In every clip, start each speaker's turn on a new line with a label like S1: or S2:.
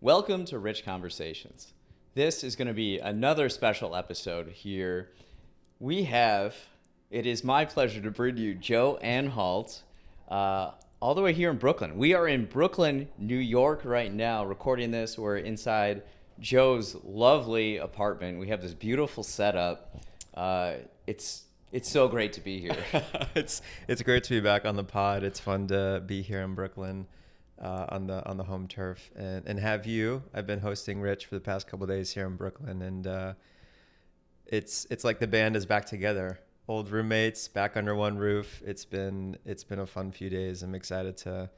S1: Welcome to Rich Conversations. This is going to be another special episode here. It is my pleasure to bring you Joe Anhalt, all the way here in Brooklyn. We are in Brooklyn, New York right now, recording this. We're inside Joe's lovely apartment. We have this beautiful setup. It's so great to be here.
S2: It's great to be back on the pod. It's fun to be here in Brooklyn. On the home turf and have you. I've been hosting Rich for the past couple of days here in Brooklyn, and it's like the band is back together. Old roommates back under one roof. It's been a fun few days. I'm excited to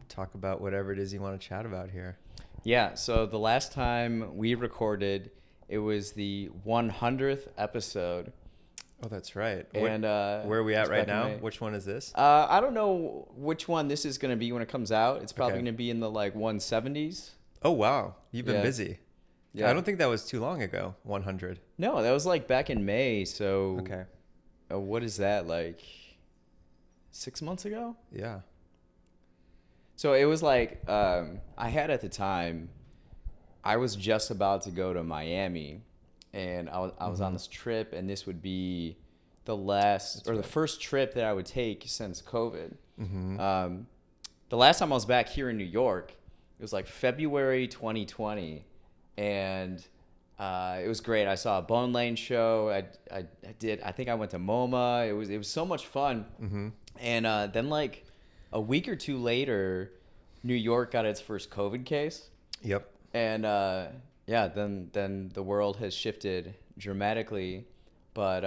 S2: talk about whatever it is you want to chat about here.
S1: Yeah. So the last time we recorded, it was the 100th episode.
S2: Oh, that's right.
S1: And
S2: where are we at right now? Which one is this?
S1: I don't know which one this is going to be when it comes out. It's probably going to be in the 170s.
S2: Oh, wow. You've been busy.
S1: Yeah.
S2: I don't think that was too long ago, 100.
S1: No, that was back in May. So
S2: okay.
S1: What is that, 6 months ago?
S2: Yeah.
S1: So it was I had at the time, I was just about to go to Miami. And I was on this trip, and this would be the first trip that I would take since COVID.
S2: Mm-hmm.
S1: The last time I was back here in New York, it was February 2020, and it was great. I saw a Bone Lane show. I think I went to MoMA. It was so much fun.
S2: Mm-hmm.
S1: And then a week or two later, New York got its first COVID case.
S2: Yep.
S1: And then the world has shifted dramatically. But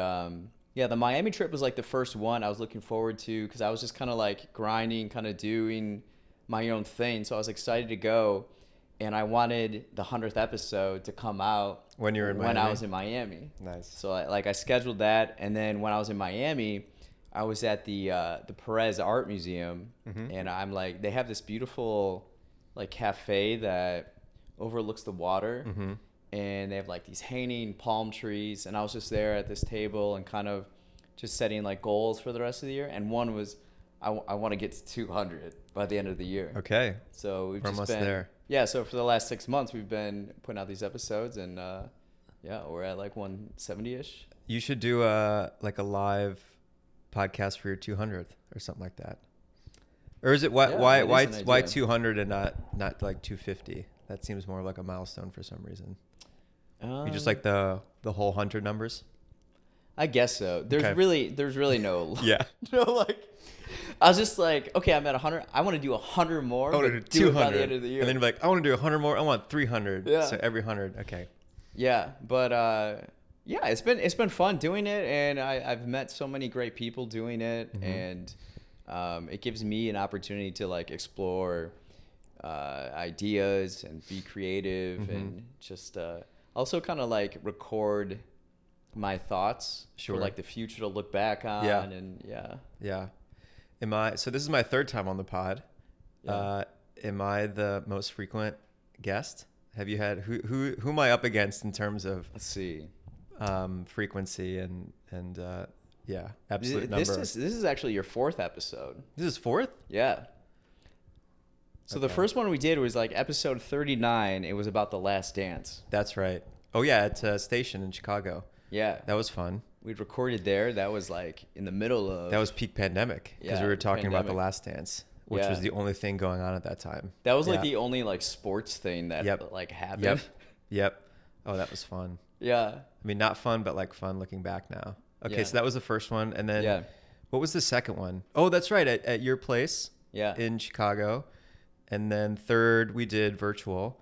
S1: the Miami trip was the first one I was looking forward to, because I was just kind of grinding, kind of doing my own thing. So I was excited to go, and I wanted the 100th episode to come out
S2: when you were in Miami.
S1: When I was in Miami.
S2: Nice.
S1: So I scheduled that, and then when I was in Miami, I was at the Perez Art Museum,
S2: mm-hmm.
S1: and they have this beautiful cafe that overlooks the water,
S2: mm-hmm.
S1: and they have these hanging palm trees, and I was just there at this table and kind of just setting goals for the rest of the year, and one was I want to get to 200 by the end of the year.
S2: Okay.
S1: So we're
S2: almost there.
S1: Yeah, so for the last 6 months we've been putting out these episodes, and we're at 170ish.
S2: You should do a live podcast for your 200th or something like that. Or is it why 200 and not 250? That seems more like a milestone for some reason. You just the whole 100 numbers?
S1: I guess so. There's really no.
S2: Yeah.
S1: No, I was just okay, I'm at 100. I want to do 100 more.
S2: I want to do 200
S1: by the end of the year.
S2: And then you're I want to do 100 more. I want 300.
S1: Yeah.
S2: So every 100. Okay.
S1: Yeah, but it's been fun doing it, and I've met so many great people doing it,
S2: mm-hmm.
S1: and it gives me an opportunity to explore ideas and be creative, mm-hmm. and just also kind of record my thoughts for the future to look back on.
S2: Yeah. So this is my third time on the pod.
S1: Yeah.
S2: Am I the most frequent guest? Have you had who am I up against in terms of,
S1: let's see,
S2: frequency and absolute number?
S1: This is actually your fourth episode.
S2: This is fourth?
S1: Yeah. So the first one we did was episode 39. It was about The Last Dance.
S2: That's right. Oh yeah, at a station in Chicago.
S1: Yeah.
S2: That was fun.
S1: We recorded there. That was in the middle of...
S2: That was peak pandemic, because we were talking about The Last Dance, which was the only thing going on at that time.
S1: That was the only sports thing that happened.
S2: Yep. Oh, that was fun.
S1: Yeah.
S2: I mean, not fun, but fun looking back now. Okay, so that was the first one. And then what was the second one? Oh, that's right. At your place in Chicago. And then third, we did virtual.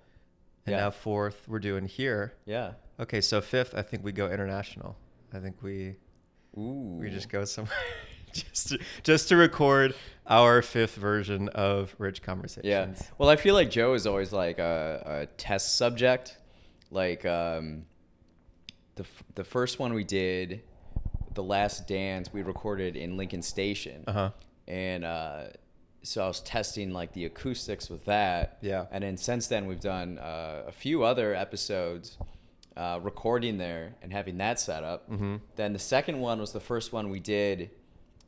S2: And now fourth, we're doing here.
S1: Yeah.
S2: Okay, so fifth, I think we go international. I think we just go somewhere just to record our fifth version of Rich Conversations.
S1: Yeah. Well, I feel Joe is always a test subject. The first one we did, The Last Dance, we recorded in Lincoln Station.
S2: Uh-huh.
S1: And so I was testing the acoustics with that.
S2: Yeah.
S1: And then since then we've done a few other episodes recording there and having that set up.
S2: Mm-hmm.
S1: Then the second one was the first one we did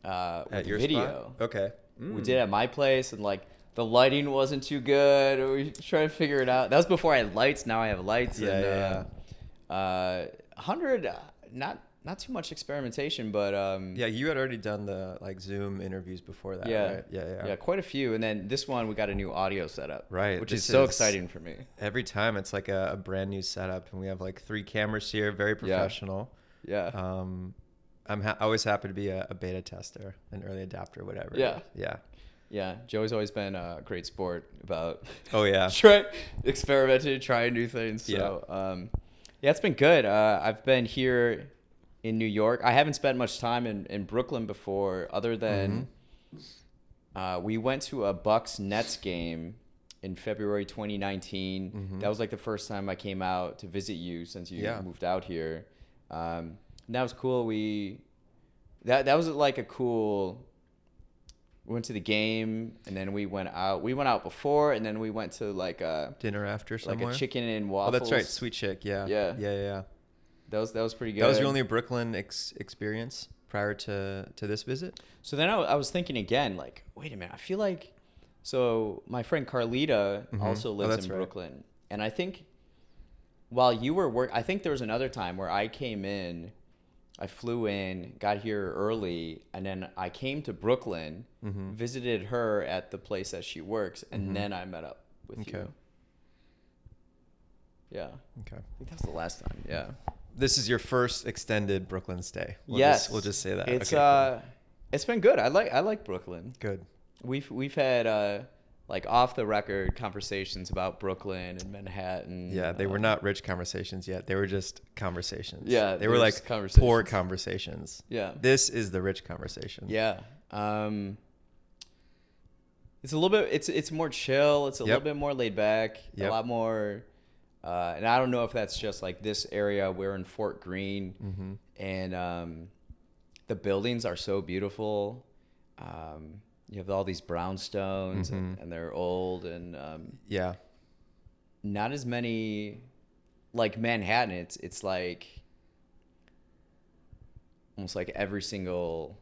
S2: at your
S1: video.
S2: spot? Okay.
S1: We did it at my place, and the lighting wasn't too good. We tried to figure it out. That was before I had lights. Now I have lights.
S2: Yeah,
S1: 100, not too much experimentation, but
S2: yeah, you had already done the like Zoom interviews before that,
S1: yeah,
S2: right?
S1: yeah, quite a few. And then this one, we got a new audio setup,
S2: Right.
S1: which
S2: This
S1: is so
S2: is-
S1: exciting for me.
S2: Every time it's like a brand new setup, and we have like 3 cameras here, very professional.
S1: Yeah,
S2: I'm always happy to be a beta tester, an early adapter, whatever.
S1: Yeah.
S2: Yeah.
S1: yeah. Joey's always been a great sport about
S2: Oh yeah.
S1: experimenting, trying new things. So yeah, it's been good. I've been here in New York. I haven't spent much time in Brooklyn before, other than we went to a Bucks Nets game in February 2019. That was like the first time I came out to visit you since you moved out here. And that was cool. That was like a cool. We went to the game, and then we went out. We went out before, and then we went to like a
S2: Dinner after somewhere.
S1: like a chicken and
S2: Oh,
S1: waffles.
S2: that's right, Sweet Chick. Yeah.
S1: Yeah.
S2: Yeah.
S1: That was pretty good.
S2: That was your only Brooklyn experience prior to this visit?
S1: So then I was thinking again, like, wait a minute. I feel like, so my friend Carlita also lives
S2: that's
S1: in
S2: right.
S1: Brooklyn, and I think while you were I think there was another time where I came in, I flew in, got here early, and then I came to Brooklyn, visited her at the place that she works, and then I met up with you. Yeah.
S2: Okay.
S1: I think that's the last time. Yeah.
S2: This is your first extended Brooklyn stay.
S1: Yes.
S2: We'll just say that.
S1: It's
S2: Okay, cool.
S1: It's been good. I like Brooklyn.
S2: Good.
S1: We've had like off the record conversations about Brooklyn and Manhattan.
S2: Yeah, they were not rich conversations yet. They were just conversations.
S1: Yeah,
S2: they were like poor conversations.
S1: Yeah.
S2: This is the rich conversation.
S1: Yeah. It's a little bit. It's more chill. It's a little bit more laid back. A lot more. And I don't know if that's just like this area. We're in Fort Greene, and the buildings are so beautiful. You have all these brownstones, and they're old, and not as many like Manhattan. It's like almost like every single.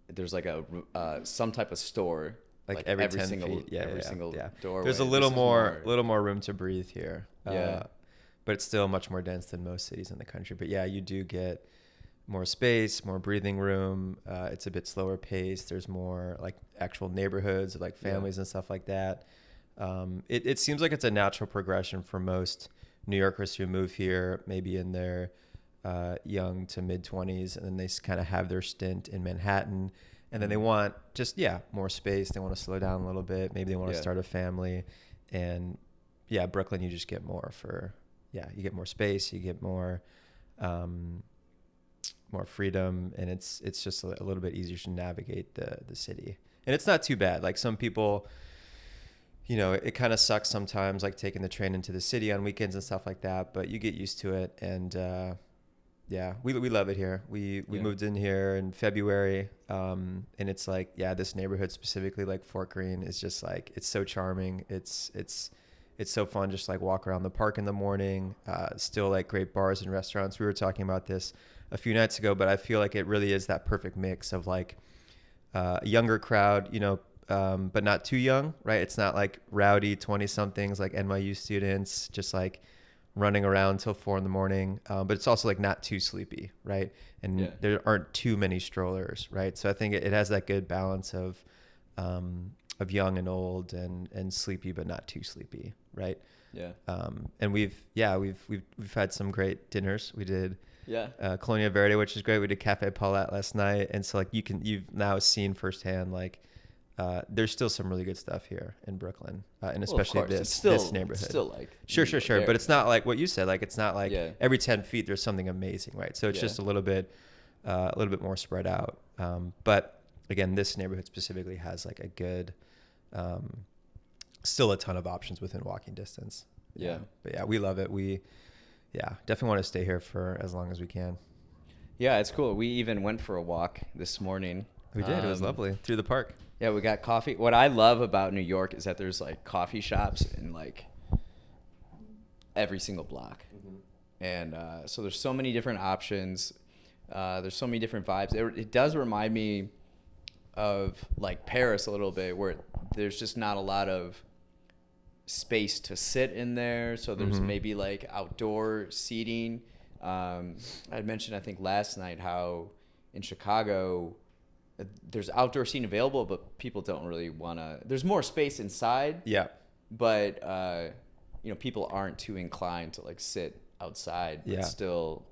S1: There's like a some type of store.
S2: Like every 10
S1: single
S2: feet.
S1: every single doorway.
S2: There's a little more room to breathe here.
S1: Yeah.
S2: But it's still much more dense than most cities in the country. But yeah, you do get more space, more breathing room. It's a bit slower paced. There's more like actual neighborhoods, like families and stuff like that. It seems like it's a natural progression for most New Yorkers who move here, maybe in their young to mid 20s, and then they kind of have their stint in Manhattan. And then they want just, more space. They want to slow down a little bit. Maybe they want to start a family. And Brooklyn, you just get more you get more space, you get more freedom. And it's just a little bit easier to navigate the city. And it's not too bad. Like some people, it kind of sucks sometimes, like taking the train into the city on weekends and stuff like that. But you get used to it. And we love it here. We moved in here in February, and it's like this neighborhood specifically, like Fort Greene, is just like it's so charming. It's so fun just like walk around the park in the morning. Still like great bars and restaurants. We were talking about this a few nights ago, but I feel like it really is that perfect mix of like a younger crowd, but not too young, right? It's not like rowdy 20-somethings like NYU students, just like running around till 4 a.m. But it's also like not too sleepy, right? And there aren't too many strollers, right? So I think it has that good balance of young and old and sleepy, but not too sleepy, right?
S1: Yeah.
S2: And we've had some great dinners. We did Colonia Verde, which is great. We did Cafe Paulette last night, and so like you've now seen firsthand like. There's still some really good stuff here in Brooklyn, and especially this neighborhood.
S1: It's still like
S2: sure, but it's not like what you said. Like it's not like every 10 feet there's something amazing, right? So it's just a little bit more spread out. But again, this neighborhood specifically has like a good, still a ton of options within walking distance.
S1: Yeah.
S2: But we love it. We definitely want to stay here for as long as we can.
S1: Yeah, it's cool. We even went for a walk this morning.
S2: We did. It was lovely through the park.
S1: Yeah, we got coffee. What I love about New York is that there's like coffee shops in like every single block. And so there's so many different options. There's so many different vibes. It does remind me of like Paris a little bit, where there's just not a lot of space to sit in there. So there's maybe like outdoor seating. I mentioned, I think last night, how in Chicago there's outdoor seating available, but people don't really want to. There's more space inside.
S2: Yeah.
S1: But people aren't too inclined to like sit outside. But still,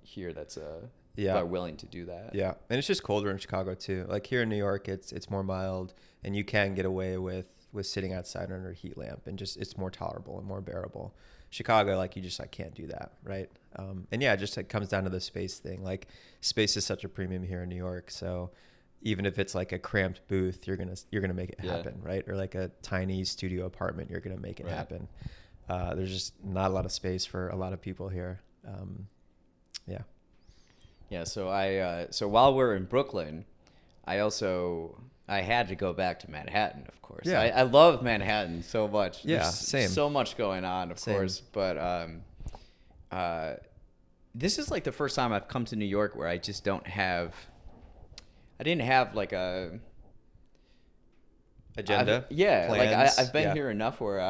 S1: here people are willing to do that.
S2: Yeah, and it's just colder in Chicago too. Like here in New York, it's more mild, and you can get away with sitting outside under a heat lamp, and just it's more tolerable and more bearable. Chicago, like you just like can't do that, right? And yeah, it just like comes down to the space thing. Like space is such a premium here in New York, so even if it's like a cramped booth, you're gonna make it happen, right? Or like a tiny studio apartment, you're gonna make it happen. There's just not a lot of space for a lot of people here.
S1: Yeah. So while we're in Brooklyn, I had to go back to Manhattan, of course.
S2: Yeah.
S1: I love Manhattan so much.
S2: Yeah,
S1: There's
S2: same.
S1: So much going on, of
S2: Same.
S1: course. But this is like the first time I've come to New York where I didn't have like a
S2: Agenda.
S1: Like
S2: plans.
S1: I've been here enough where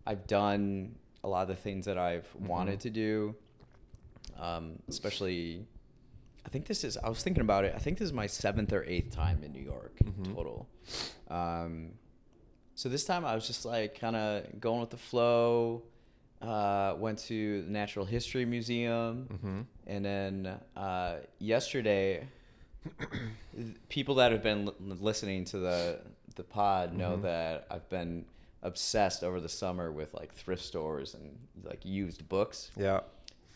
S1: I've done a lot of the things that I've wanted to do. Especially, I was thinking about it. I think this is my 7th or 8th time in New York total. So this time I was just like kind of going with the flow. Went to the Natural History Museum. And then yesterday, people that have been listening to the pod know that I've been obsessed over the summer with like thrift stores and like used books.
S2: Yeah.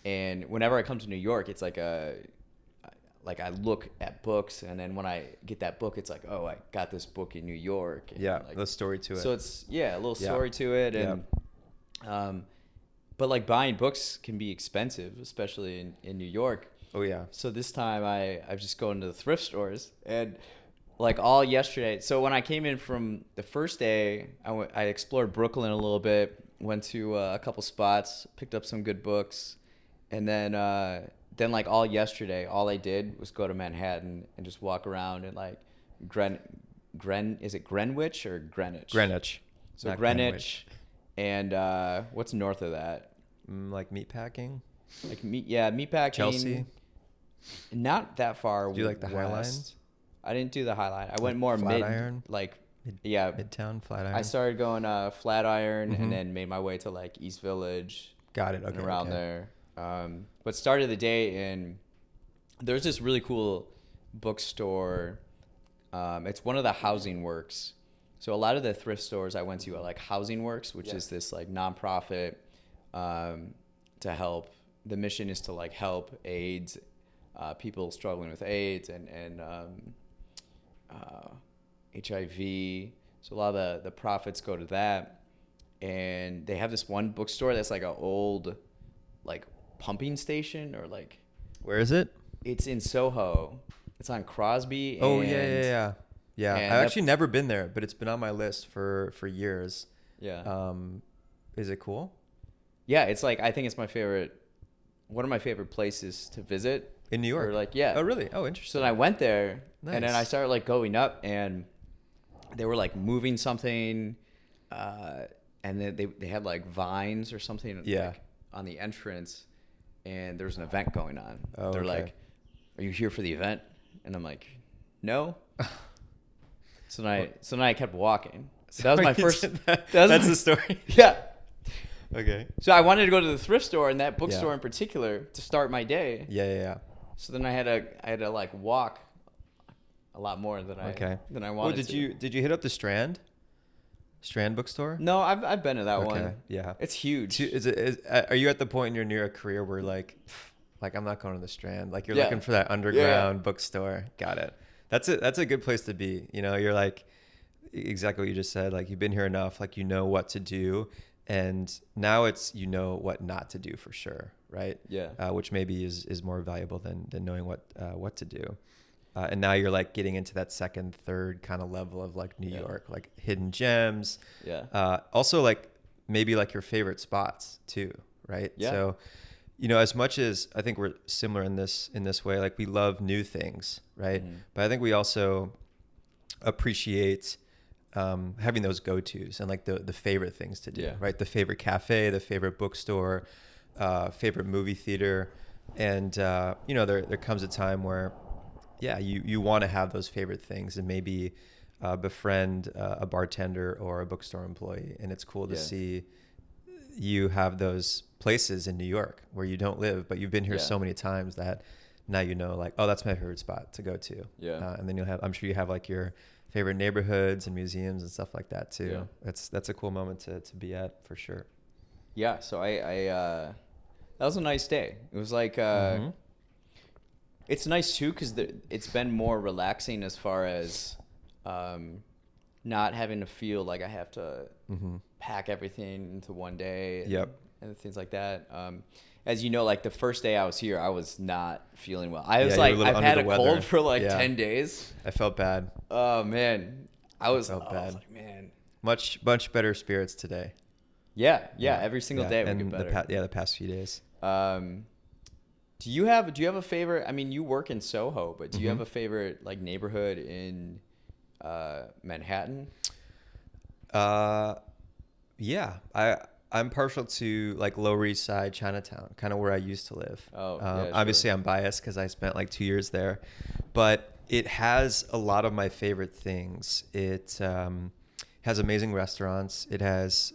S1: And whenever I come to New York, it's like I look at books, and then when I get that book, it's like, oh, I got this book in New York. And
S2: Yeah,
S1: like,
S2: the story to it.
S1: So it's a little story to it, and but like buying books can be expensive, especially in New York.
S2: Oh yeah.
S1: So this time I've just gone to the thrift stores, and like all yesterday. So when I came in from the first day, I explored Brooklyn a little bit, went to a couple spots, picked up some good books. And then like all yesterday, all I did was go to Manhattan and just walk around and like is it Greenwich or Greenwich?
S2: Greenwich.
S1: So Greenwich, and what's north of that?
S2: Like meatpacking.
S1: Like meatpacking.
S2: Chelsea.
S1: Not that far.
S2: Do you like the High Line?
S1: west. I didn't do the High Line. I went more
S2: Flatiron?
S1: Midtown,
S2: Flatiron.
S1: I started going Flatiron and then made my way to like East Village.
S2: Got it. Okay.
S1: And around there. But started the day in, there's this really cool bookstore. It's one of the Housing Works. So a lot of the thrift stores I went to are like Housing Works, which is this like nonprofit to help. The mission is to like help AIDS, people struggling with AIDS and HIV. So a lot of the profits go to that. And they have this one bookstore that's like an old like pumping station, or like,
S2: where is it?
S1: It's in Soho. It's on Crosby.
S2: Oh yeah.
S1: and
S2: I've actually never been there, but it's been on my list for years.
S1: Yeah.
S2: Is it cool?
S1: Yeah, it's like, I think it's one of my favorite places to visit
S2: In New York?
S1: or like, yeah.
S2: Oh really? Oh, interesting.
S1: So then I went there, and then I
S2: Nice.
S1: started like going up, and they were like moving something, and then they had like vines or something like, on the entrance, and there was an event going on.
S2: Oh,
S1: They're
S2: okay.
S1: like, "Are you here for the event?" And I'm like, "No." So then I kept walking. So that was my first.
S2: That's the story.
S1: Yeah.
S2: Okay.
S1: So I wanted to go to the thrift store and that bookstore in particular to start my day.
S2: Yeah.
S1: So then I had to like walk a lot more than I wanted to.
S2: Did you hit up the Strand bookstore?
S1: No, I've been to that one.
S2: Yeah.
S1: It's huge.
S2: Are you at the point in your New York career where like I'm not going to the Strand? Like you're looking for that underground bookstore. Got it. That's a good place to be. You know, you're like exactly what you just said. Like you've been here enough. Like you know what to do, and now it's what not to do for sure, right?
S1: Yeah.
S2: Which maybe is more valuable than knowing what to do. And now you're like getting into that second, third kind of level of like New York, like hidden gems.
S1: Yeah.
S2: Also like maybe like your favorite spots too, right?
S1: Yeah.
S2: So as much as I think we're similar in this way, like we love new things, right?
S1: Mhm.
S2: But I think we also appreciate having those go-tos and like the favorite things to do,
S1: Yeah.
S2: right? The favorite cafe, the favorite bookstore, favorite movie theater. And, there comes a time where, yeah, you want to have those favorite things and maybe befriend a bartender or a bookstore employee. And it's cool to
S1: Yeah.
S2: see you have those places in New York where you don't live, but you've been here
S1: Yeah.
S2: so many times that now like, oh, that's my favorite spot to go to.
S1: Yeah.
S2: And then I'm sure you have like your favorite neighborhoods and museums and stuff like that too.
S1: Yeah.
S2: That's a cool moment to be at for sure.
S1: Yeah. So that was a nice day. It was like,
S2: Mhm.
S1: it's nice too because it's been more relaxing as far as not having to feel like I have to pack everything into one day and,
S2: Yep.
S1: and things like that. As you know, like the first day I was here, I was not feeling well. I was
S2: Yeah, you were
S1: like,
S2: a little
S1: I've
S2: under
S1: had
S2: the
S1: a
S2: weather.
S1: cold for like
S2: Yeah.
S1: 10 days.
S2: I felt bad.
S1: Oh man, I was
S2: felt bad.
S1: like, man.
S2: Much better spirits today.
S1: Yeah. Every single day we
S2: and
S1: get better.
S2: the past few days.
S1: Do you have a favorite? I mean, you work in Soho, but do you have
S2: Mhm.
S1: a favorite like neighborhood in Manhattan?
S2: Yeah, I'm partial to like Lower East Side, Chinatown, kind of where I used to live.
S1: Oh, yeah,
S2: obviously
S1: sure.
S2: I'm biased because I spent like 2 years there, but it has a lot of my favorite things. It has amazing restaurants. It has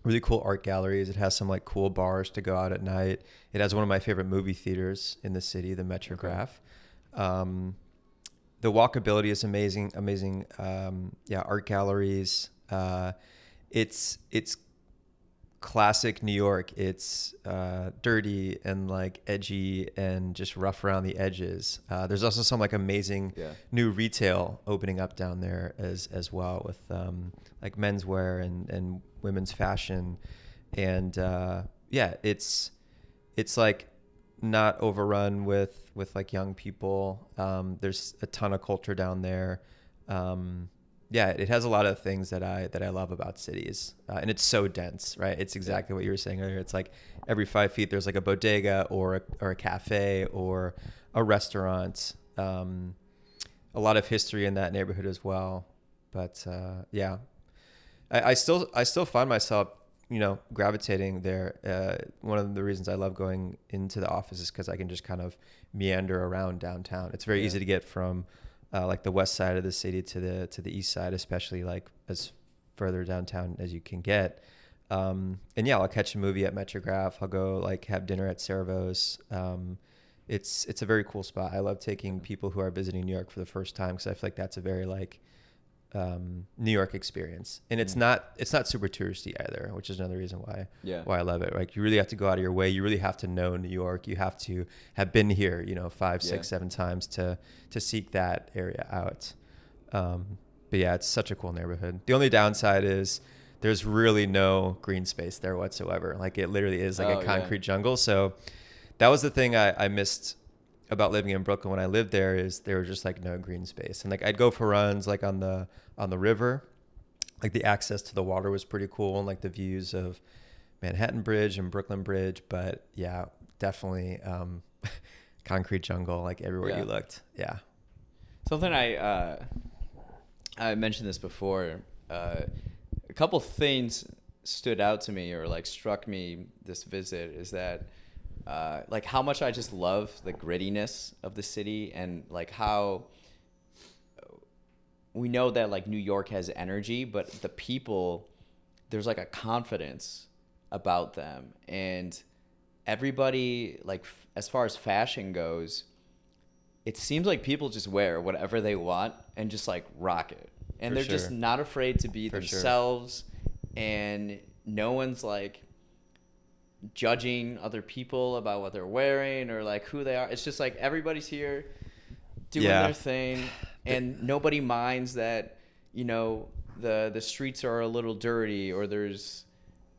S2: really cool art galleries. It has some like cool bars to go out at night. It has one of my favorite movie theaters in the city, the Metrograph. The walkability is amazing. Art galleries. It's classic New York. It's dirty and like edgy and just rough around the edges. There's also some like amazing new retail opening up down there as well with like menswear and women's fashion. And it's like not overrun with like young people. There's a ton of culture down there. It has a lot of things that I love about cities, and it's so dense, right? It's exactly what you were saying earlier. It's like every 5 feet there's like a bodega or a cafe or a restaurant. A lot of history in that neighborhood as well. But I still find myself gravitating there. One of the reasons I love going into the office is because I can just kind of meander around downtown. It's very easy to get from like the west side of the city to the east side, especially like as further downtown as you can get. I'll catch a movie at Metrograph. I'll go like have dinner at Cervo's. It's a very cool spot. I love taking people who are visiting New York for the first time because I feel like that's a very like New York experience, and it's not super touristy either, which is another reason why I love it. Like you really have to go out of your way. You really have to know New York. You have to have been here 5, 6, 7 times to seek that area out. But yeah, it's such a cool neighborhood. The only downside is there's really no green space there whatsoever. Like it literally is like a concrete jungle. So that was the thing I missed about living in Brooklyn when I lived there, is there was just like no green space. And like I'd go for runs like on the river, like the access to the water was pretty cool, and like the views of Manhattan Bridge and Brooklyn Bridge. But yeah, definitely concrete jungle like everywhere you looked. Yeah.
S1: Something I mentioned this before. A couple things stood out to me or like struck me this visit is that like how much I just love the grittiness of the city, and like how we know that like New York has energy, but the people, there's like a confidence about them, and everybody like as far as fashion goes, it seems like people just wear whatever they want and just like rock it, and they're just not afraid to be themselves, and no one's like judging other people about what they're wearing or like who they are. It's just like everybody's here doing their thing, and nobody minds that the streets are a little dirty, or there's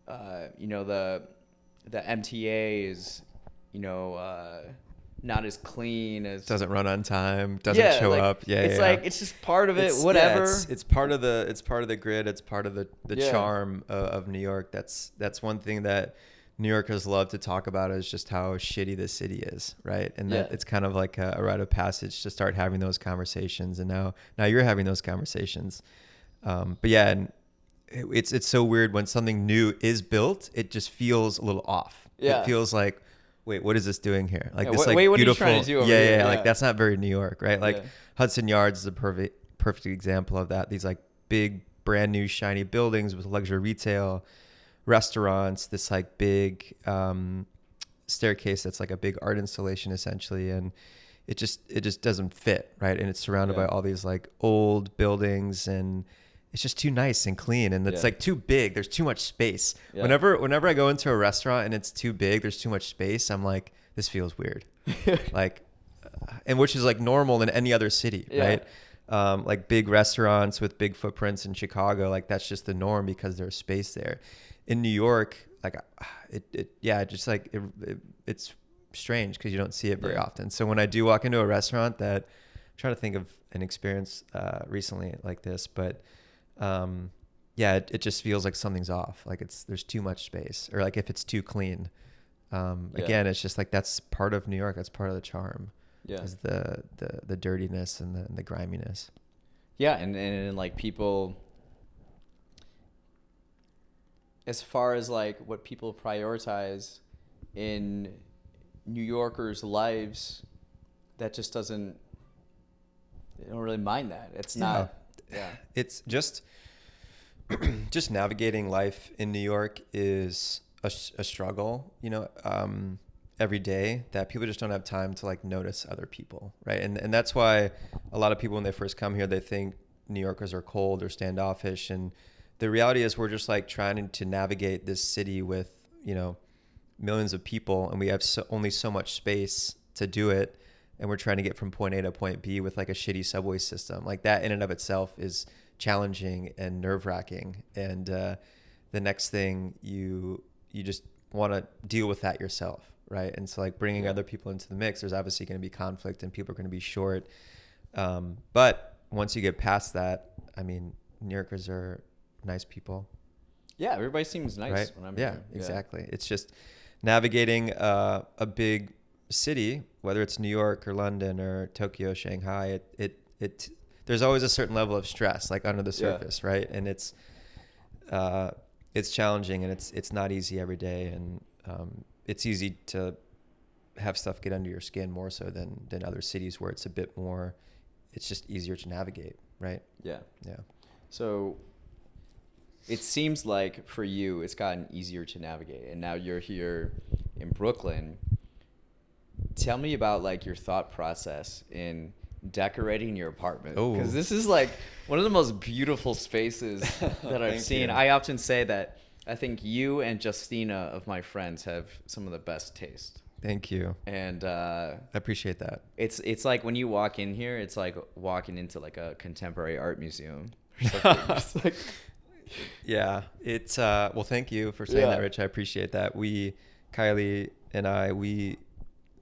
S1: the MTA is not as clean as,
S2: doesn't run on time, doesn't show up.
S1: Like it's just part of it. Whatever.
S2: It's part of the grid. It's part of the charm of New York. That's one thing that New Yorkers love to talk about is just how shitty the city is, right? And that it's kind of like a rite of passage to start having those conversations. And now you're having those conversations. But yeah, and it's so weird when something new is built, it just feels a little off.
S1: Yeah.
S2: It feels like, wait, what is this doing here? Like
S1: Yeah,
S2: this,
S1: what
S2: like
S1: are you
S2: beautiful.
S1: trying to do over
S2: yeah,
S1: here?
S2: yeah, like that's not very New York, right? Like
S1: Yeah.
S2: Hudson Yards is a perfect example of that. These like big, brand new, shiny buildings with luxury retail, restaurants, this like big staircase that's like a big art installation essentially, and it just doesn't fit, right? And it's surrounded by all these like old buildings, and it's just too nice and clean, and it's like too big. There's too much space. Yeah. Whenever I go into a restaurant and it's too big, there's too much space, I'm like, this feels weird. Like, and which is like normal in any other city, right? Like big restaurants with big footprints in Chicago, like that's just the norm because there's space there. In New York, like it's strange because you don't see it very often. So when I do walk into a restaurant, that I'm trying to think of an experience recently like this, but it just feels like something's off. Like there's too much space, or like if it's too clean. Again, it's just like that's part of New York. That's part of the charm. Yeah, is the dirtiness and the griminess.
S1: Yeah, and like people, as far as like what people prioritize in New Yorkers' lives, that just doesn't. They don't really mind that. It's not. Yeah,
S2: it's just navigating life in New York is a struggle, every day, that people just don't have time to like notice other people, right? And that's why a lot of people, when they first come here, they think New Yorkers are cold or standoffish, and the reality is we're just like trying to navigate this city with millions of people, and we have only so much space to do it, and we're trying to get from point A to point B with like a shitty subway system. Like that in and of itself is challenging and nerve-wracking, and the next thing you just want to deal with that yourself, right? And so like bringing other people into the mix, there's obviously going to be conflict and people are going to be short, but once you get past that, I mean, New Yorkers are nice people.
S1: Yeah, everybody seems nice, right? When I'm here.
S2: Exactly. It's just navigating a big city, whether it's New York or London or Tokyo, Shanghai, it there's always a certain level of stress like under the surface, right? And it's challenging, and it's not easy every day, and it's easy to have stuff get under your skin more so than other cities where it's a bit more, it's just easier to navigate, right? Yeah.
S1: So it seems like for you it's gotten easier to navigate, and now you're here in Brooklyn. Tell me about like your thought process in decorating your apartment, because this is like one of the most beautiful spaces that I've seen. I often say that I think you and Justina of my friends have some of the best taste.
S2: Thank you.
S1: And
S2: I appreciate that.
S1: It's like when you walk in here, it's like walking into like a contemporary art museum or something. Like,
S2: yeah, it's well, thank you for saying that, Rich. I appreciate that. Kylie and I,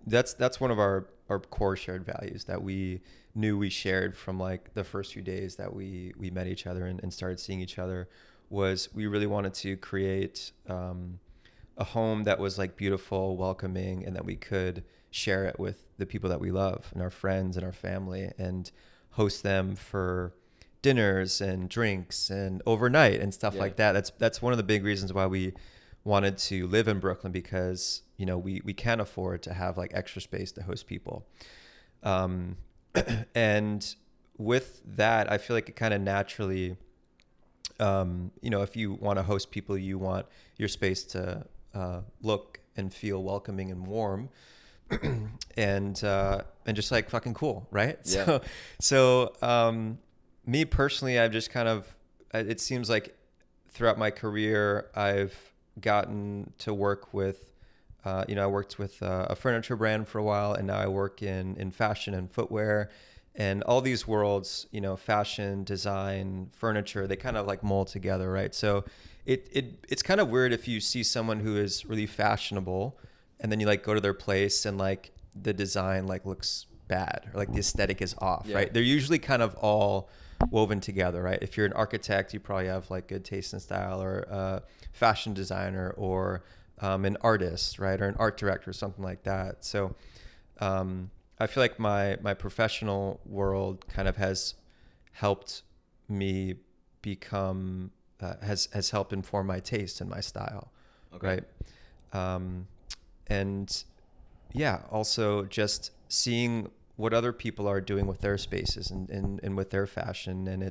S2: that's one of our core shared values that we knew we shared from like the first few days that we met each other and started seeing each other, was we really wanted to create a home that was like beautiful, welcoming, and that we could share it with the people that we love and our friends and our family, and host them for dinners and drinks and overnight and stuff like that. That's one of the big reasons why we wanted to live in Brooklyn, because we can't afford to have like extra space to host people, and with that, I feel like it kind of naturally, if you want to host people, you want your space to look and feel welcoming and warm, and just like fucking cool, right? So me personally, I've just kind of, it seems like throughout my career, I've gotten to work with, I worked with a furniture brand for a while, and now I work in fashion and footwear, and all these worlds, fashion, design, furniture, they kind of like mold together, right? So it's kind of weird if you see someone who is really fashionable, and then you like go to their place and like the design like looks bad, or like the aesthetic is off, right? They're usually kind of all woven together, right? If you're an architect, you probably have like good taste and style, or a fashion designer, or an artist, right, or an art director, something like that. So I feel like my professional world kind of has helped me become has helped inform my taste and my style,
S1: Okay.
S2: right? And yeah, also just seeing what other people are doing with their spaces and with their fashion. And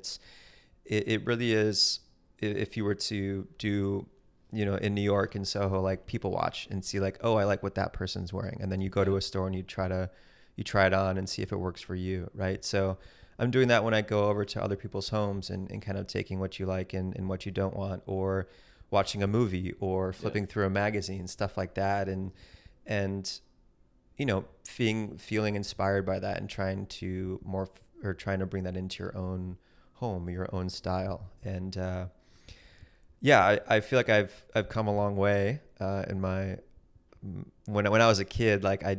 S2: it really is, if you were to do, in New York in Soho, like people watch and see like, oh, I like what that person's wearing. And then you go to a store and you try it on and see if it works for you. Right. So I'm doing that when I go over to other people's homes and kind of taking what you like and what you don't want, or watching a movie or flipping through a magazine, stuff like that. And feeling inspired by that and trying to bring that into your own home, your own style. And I feel like I've come a long way in my when I was a kid. Like I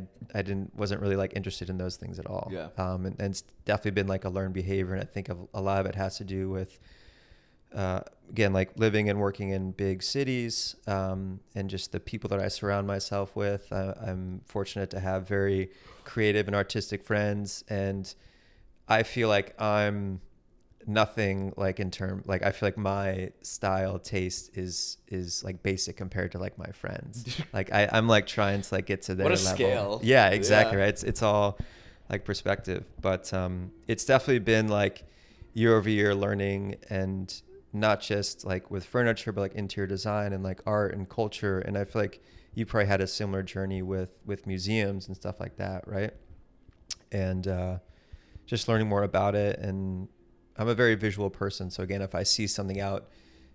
S2: wasn't really like interested in those things at all.
S1: Yeah.
S2: And it's definitely been like a learned behavior, and I think a lot of it has to do with again, like living and working in big cities, and just the people that I surround myself with. I'm fortunate to have very creative and artistic friends, and I feel like I'm nothing like I feel like my style taste is like basic compared to like my friends. Like I'm like trying to like get to their
S1: What a
S2: level.
S1: scale.
S2: Yeah, exactly.
S1: Yeah.
S2: Right. It's all like perspective, but it's definitely been like year over year learning, and not just like with furniture, but like interior design and like art and culture. And I feel like you probably had a similar journey with museums and stuff like that, right? And just learning more about it. And I'm a very visual person, so again, if I see something out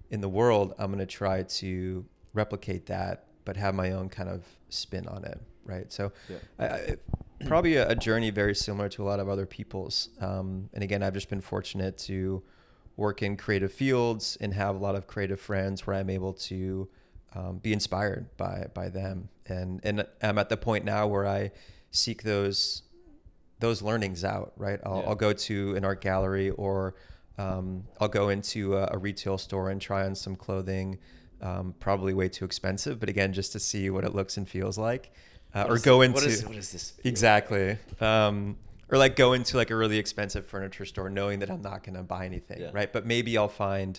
S2: in the world, I'm going to try to replicate that, but have my own kind of spin on it, right? So I probably a journey very similar to a lot of other people's. And again, I've just been fortunate to work in creative fields and have a lot of creative friends where I'm able to be inspired by them. And I'm at the point now where I seek those learnings out, right? I'll go to an art gallery, or I'll go into a retail store and try on some clothing, probably way too expensive, but again, just to see what it looks and feels like. Or go into
S1: what is this?
S2: exactly. Or like go into like a really expensive furniture store knowing that I'm not going to buy anything, right? But maybe I'll find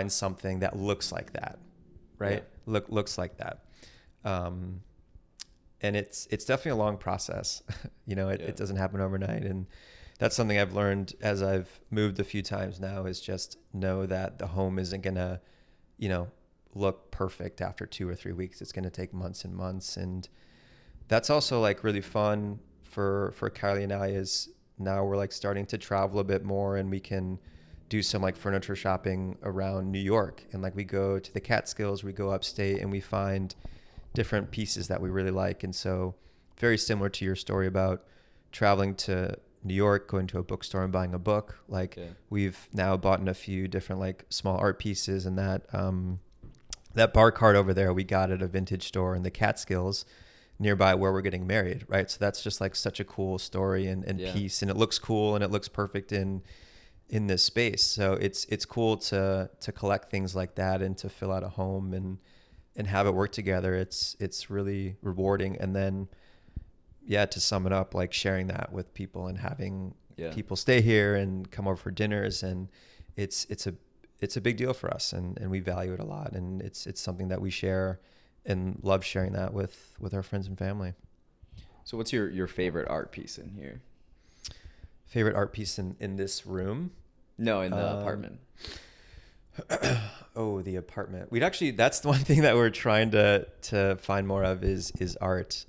S2: something that looks like that, right? Looks like that. And it's definitely a long process. It doesn't happen overnight. And that's something I've learned as I've moved a few times now, is just know that the home isn't going to, look perfect after 2 or 3 weeks. It's going to take months and months. And that's also like really fun for Kylie and I, is now we're like starting to travel a bit more, and we can do some like furniture shopping around New York. And like we go to the Catskills, we go upstate, and we find different pieces that we really like. And so very similar to your story about traveling to New York, going to a bookstore and buying a book. Like we've now bought in a few different like small art pieces, and that bar cart over there, we got at a vintage store in the Catskills nearby where we're getting married, right? So that's just like such a cool story and piece, and it looks cool and it looks perfect in this space. So it's cool to collect things like that and to fill out a home and have it work together. It's really rewarding. And then to sum it up, like sharing that with people and having people stay here and come over for dinners, and it's a big deal for us, and we value it a lot, and it's something that we share and love sharing that with our friends and family.
S1: So what's your favorite art piece in here?
S2: Favorite art piece in this room?
S1: No, in the apartment.
S2: Oh, the apartment. That's the one thing that we're trying to find more of is art.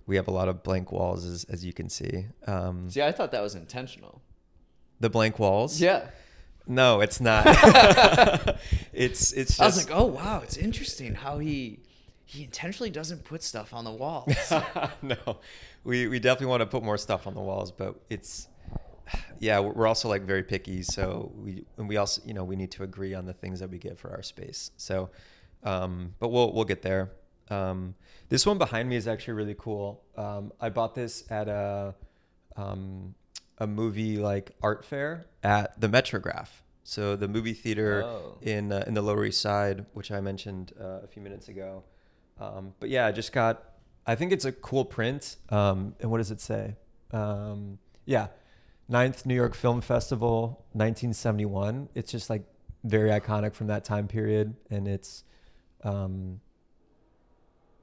S2: We have a lot of blank walls, as you can see.
S1: See, I thought that was intentional.
S2: The blank walls?
S1: Yeah.
S2: No, it's not. It's just...
S1: I was like, oh wow, it's interesting how he intentionally doesn't put stuff on the walls.
S2: No, we definitely want to put more stuff on the walls, but we're also like very picky. So we also, we need to agree on the things that we get for our space. So, but we'll get there. This one behind me is actually really cool. I bought this at a movie like art fair at the Metrograph. So the movie theater
S1: Oh.
S2: in the Lower East Side, which I mentioned a few minutes ago. But yeah, I just got. I think it's a cool print. And what does it say? Yeah, Ninth New York Film Festival, 1971. It's just like very iconic from that time period, and it's.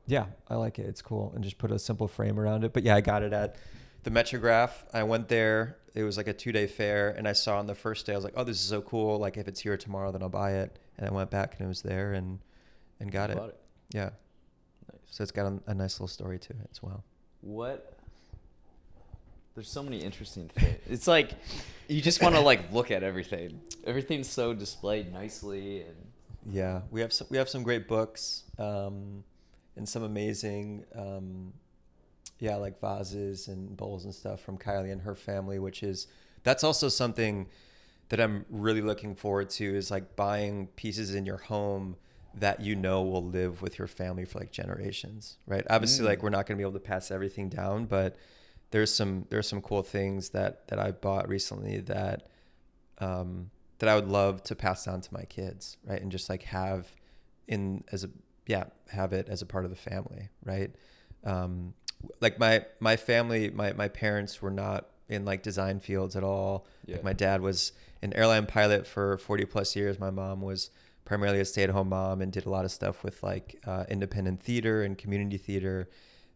S2: Yeah, I like it. It's cool, and just put a simple frame around it. But yeah, I got it at the Metrograph. I went there. It was like a 2-day fair, and I saw on the first day, I was like, "Oh, this is so cool! Like, if it's here tomorrow, then I'll buy it." And I went back, and it was there, and got it.
S1: Bought it.
S2: Yeah.
S1: Nice.
S2: So it's got a nice little story to it as well.
S1: What? There's so many interesting things. It's like you just want to like look at everything. Everything's so displayed nicely, and
S2: Yeah, we have some great books, and some amazing, like vases and bowls and stuff from Kylie and her family, that's also something that I'm really looking forward to, is like buying pieces in your home that will live with your family for like generations, right? Obviously, like we're not going to be able to pass everything down, but there's some cool things that I bought recently that I would love to pass down to my kids, right? And just like have it as a part of the family, right? Like my family, my parents were not in like design fields at all.
S1: Yeah.
S2: Like my dad was an airline pilot for 40 plus years. My mom was primarily a stay-at-home mom and did a lot of stuff with like independent theater and community theater,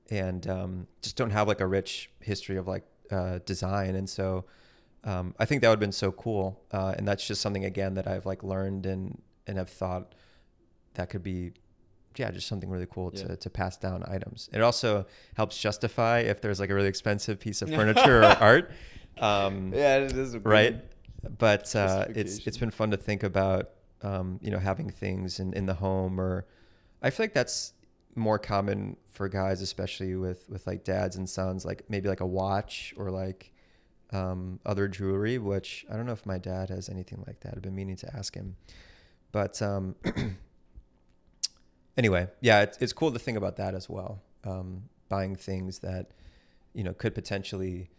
S2: and just don't have like a rich history of like design. And so I think that would have been so cool. And that's just something, again, that I've like learned and have thought that could be, just something really cool to pass down items. It also helps justify if there's like a really expensive piece of furniture or art.
S1: yeah, it is a good
S2: right. But it's
S1: justification.
S2: been fun to think about, having things in the home, or I feel like that's more common for guys, especially with like dads and sons, like maybe like a watch or like other jewelry, which I don't know if my dad has anything like that. I've been meaning to ask him. But anyway, yeah, it's cool to think about that as well. Buying things that, could potentially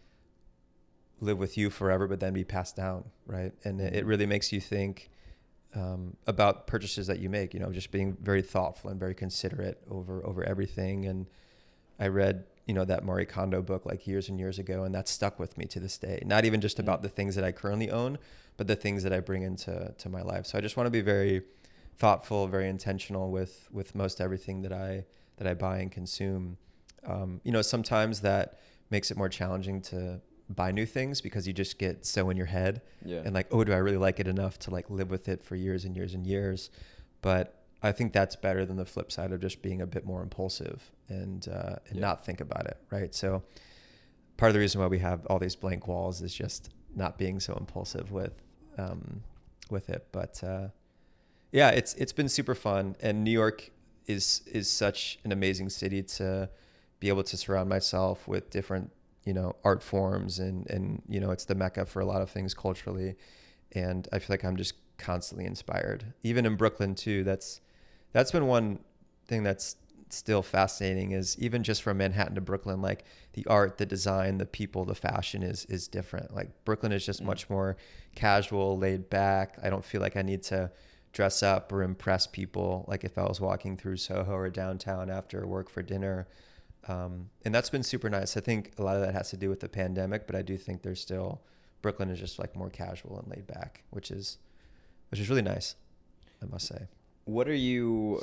S2: live with you forever, but then be passed down, right? And it really makes you think about purchases that you make, just being very thoughtful and very considerate over everything. And I read, that Marie Kondo book like years and years ago, and that stuck with me to this day. Not even just about the things that I currently own, but the things that I bring into my life. So I just want to be very thoughtful, very intentional with most everything that I buy and consume. Sometimes that makes it more challenging to buy new things because you just get so in your head and like, oh, do I really like it enough to like live with it for years and years and years? But I think that's better than the flip side of just being a bit more impulsive and not think about it, right? So part of the reason why we have all these blank walls is just not being so impulsive with it. But it's been super fun, and New York is such an amazing city to be able to surround myself with different art forms, and it's the mecca for a lot of things culturally, and I feel like I'm just constantly inspired. Even in Brooklyn too, that's been one thing that's still fascinating, is even just from Manhattan to Brooklyn, like the art, the design, the people, the fashion is different. Like Brooklyn is just much more casual, laid back. I don't feel like I need to dress up or impress people like if I was walking through Soho or downtown after work for dinner. And that's been super nice. I think a lot of that has to do with the pandemic, but I do think Brooklyn is just like more casual and laid back, which is really nice, I must say.
S1: What are you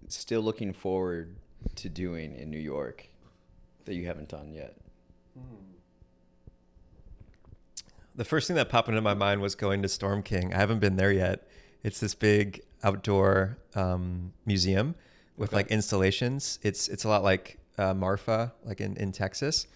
S1: still looking forward to doing in New York that you haven't done yet?
S2: The first thing that popped into my mind was going to Storm King. I haven't been there yet. It's this big outdoor museum with like installations. It's a lot like Marfa, like in Texas.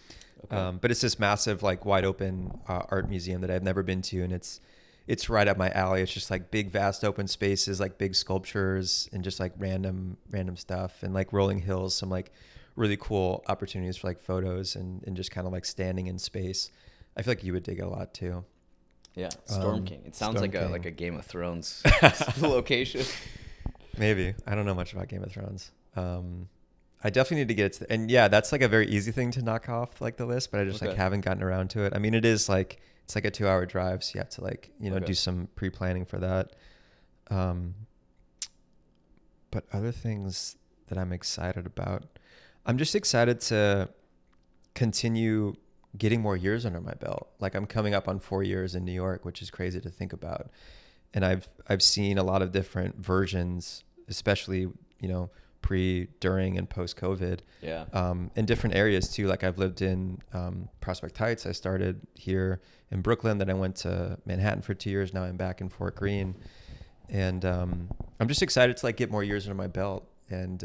S2: Okay. But it's this massive, like wide open art museum that I've never been to. And it's right up my alley. It's just like big, vast open spaces, like big sculptures and just like random stuff, and like rolling hills, some like really cool opportunities for like photos and just kind of like standing in space. I feel like you would dig it a lot too.
S1: Yeah, Storm King. It sounds like a Game of Thrones location.
S2: Maybe. I don't know much about Game of Thrones. I definitely need to get it to, and yeah, that's like a very easy thing to knock off like the list, but I just like
S1: Okay.
S2: haven't gotten around to it. I mean, it is like it's like a 2 hour drive, so you have to like, you know,
S1: Okay.
S2: do some pre-planning for that. Um, but other things that I'm excited about, I'm just excited to continue getting more years under my belt. Like I'm coming up on 4 years in New York, which is crazy to think about. And I've seen a lot of different versions, especially, you know, pre, during, and post COVID,
S1: Yeah.
S2: in different areas too. Like I've lived in Prospect Heights. I started here in Brooklyn, then I went to Manhattan for 2 years. Now I'm back in Fort Greene, and I'm just excited to like get more years under my belt. And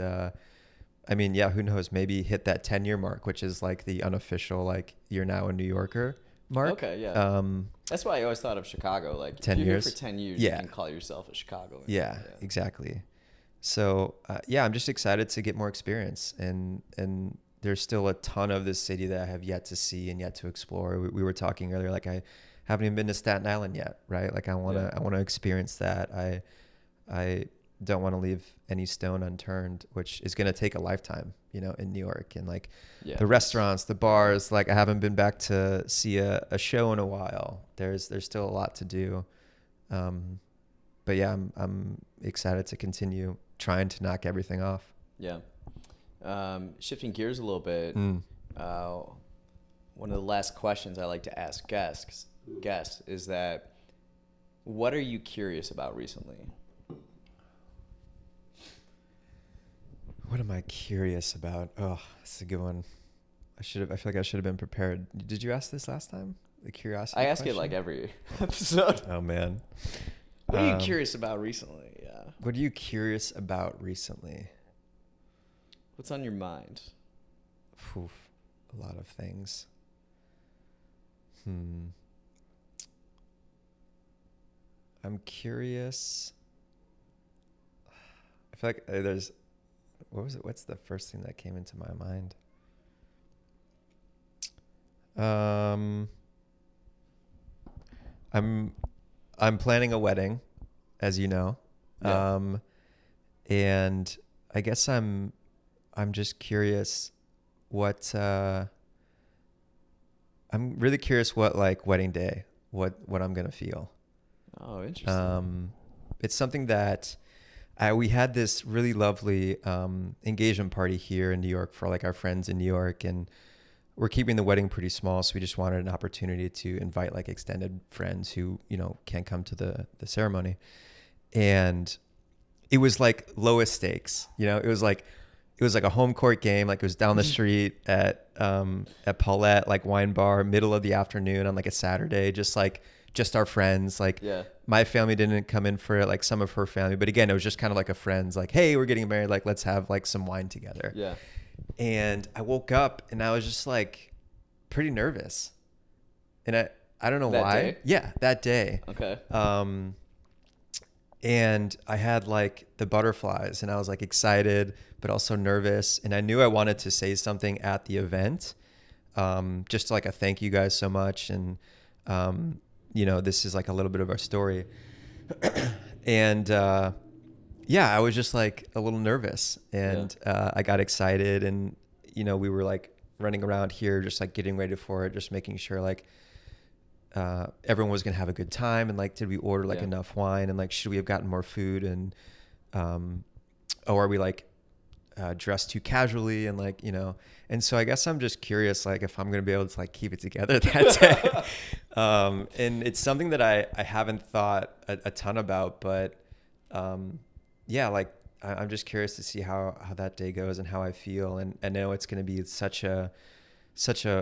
S2: I mean, yeah, who knows? Maybe hit that 10-year mark, which is like the unofficial like you're now a New Yorker mark.
S1: Okay. Yeah. That's why I always thought of Chicago. Like, if
S2: 10
S1: you're here for
S2: years.
S1: 10 years, you
S2: Yeah.
S1: can call yourself a Chicagoan.
S2: Yeah, exactly. So yeah, I'm just excited to get more experience, and there's still a ton of this city that I have yet to see and yet to explore. We were talking earlier, like I haven't even been to Staten Island yet, right? Like I wanna experience that. I don't want to leave any stone unturned, which is gonna take a lifetime, you know, in New York, and like the restaurants, the bars. Like I haven't been back to see a show in a while. There's still a lot to do. But yeah, I'm excited to continue trying to knock everything off.
S1: Yeah. Shifting gears a little bit, one of the last questions I like to ask guests is that, what are you curious about recently?
S2: What am I curious about? Oh, that's a good one. I feel like I should have been prepared. Did you ask this last time? The curiosity
S1: I ask
S2: question?
S1: it like every episode.
S2: Oh man.
S1: What are you curious about recently? Yeah.
S2: What are you curious about recently?
S1: What's on your mind?
S2: Oof, a lot of things. I'm curious. I feel like there's, what was it? What's the first thing that came into my mind? I'm planning a wedding, as you know.
S1: Yeah.
S2: And I guess I'm just curious what I'm really curious what like wedding day, what I'm gonna feel.
S1: Oh, interesting.
S2: It's something that we had this really lovely engagement party here in New York for like our friends in New York, and we're keeping the wedding pretty small, so we just wanted an opportunity to invite like extended friends who, you know, can't come to the ceremony. And it was like lowest stakes, you know, it was like a home court game. Like it was down the street at Paulette, like wine bar, middle of the afternoon on like a Saturday, just our friends. Like my family didn't come in for it, like some of her family, but again, it was just kind of like a friends, like, hey, we're getting married, like let's have like some wine together.
S1: Yeah.
S2: And I woke up and I was just like pretty nervous, and I don't know
S1: That
S2: why.
S1: day?
S2: Yeah, that day.
S1: Okay.
S2: And I had like the butterflies, and I was like excited but also nervous, and I knew I wanted to say something at the event, just like a thank you guys so much, and you know, this is like a little bit of our story. And yeah, I was just like a little nervous, and I got excited, and you know, we were like running around here just like getting ready for it, just making sure like everyone was gonna have a good time, and like, did we order like enough wine, and like, should we have gotten more food, and are we like dressed too casually, and like, you know. And so I guess I'm just curious, like, if I'm gonna be able to like keep it together that day. And it's something that I haven't thought a ton about, but yeah, like I'm just curious to see how that day goes and how I feel, and I know it's gonna be such a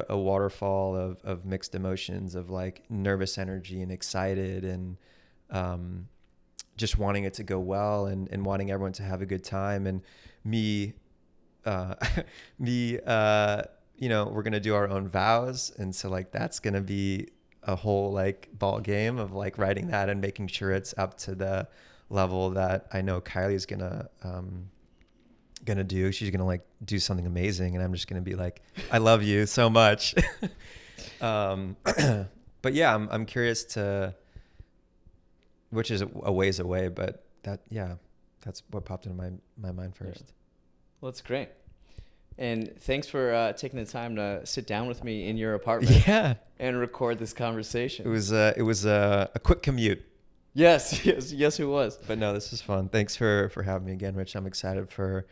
S2: waterfall of mixed emotions, of like nervous energy and excited, and just wanting it to go well, and wanting everyone to have a good time, and me, you know, we're gonna do our own vows, and so like that's gonna be a whole like ball game of like writing that and making sure it's up to the level that I know Kylie's gonna do. She's gonna like do something amazing, and I'm just gonna be like, I love you so much. But yeah, I'm curious to, which is a ways away, but that's what popped into my mind first.
S1: Well, that's great. And thanks for taking the time to sit down with me in your apartment
S2: Yeah.
S1: and record this conversation.
S2: It was a quick commute.
S1: Yes, it was.
S2: But no, this is fun. Thanks for having me again, Rich. I'm excited for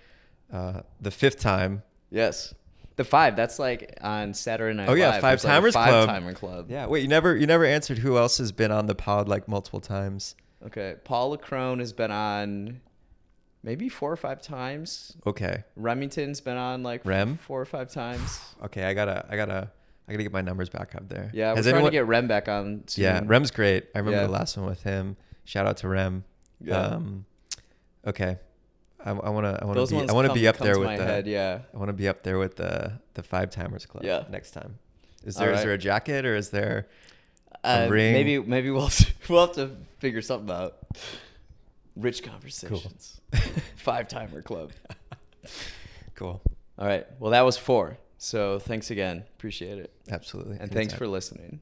S2: the 5th time.
S1: Yes. The 5, that's like on Saturday Night Live.
S2: Oh yeah, Five Timers Club.
S1: Five-timer club.
S2: Yeah. Wait, you never answered who else has been on the pod like multiple times.
S1: Okay. Paul Lacrone has been on maybe 4 or 5 times.
S2: Okay.
S1: Remington's been on like
S2: Rem?
S1: 4 or 5 times.
S2: Okay, I gotta get my numbers back up there.
S1: Yeah, we're trying to get Rem back on soon.
S2: Yeah, Rem's great. I remember
S1: Yeah.
S2: the last one with him. Shout out to Rem.
S1: Yeah.
S2: Okay. I want
S1: Those
S2: to
S1: ones
S2: be up
S1: come
S2: there
S1: to
S2: with
S1: my
S2: the
S1: head, yeah.
S2: I want to be up there with the 5 Timers Club next time. Is there
S1: All right.
S2: is there a jacket or is there a ring?
S1: Maybe we'll have to figure something out. Rich conversations. 5-timer club.
S2: Cool.
S1: All right. Well, that was 4. So thanks again. Appreciate it.
S2: Absolutely.
S1: And thanks
S2: Anytime.
S1: for listening.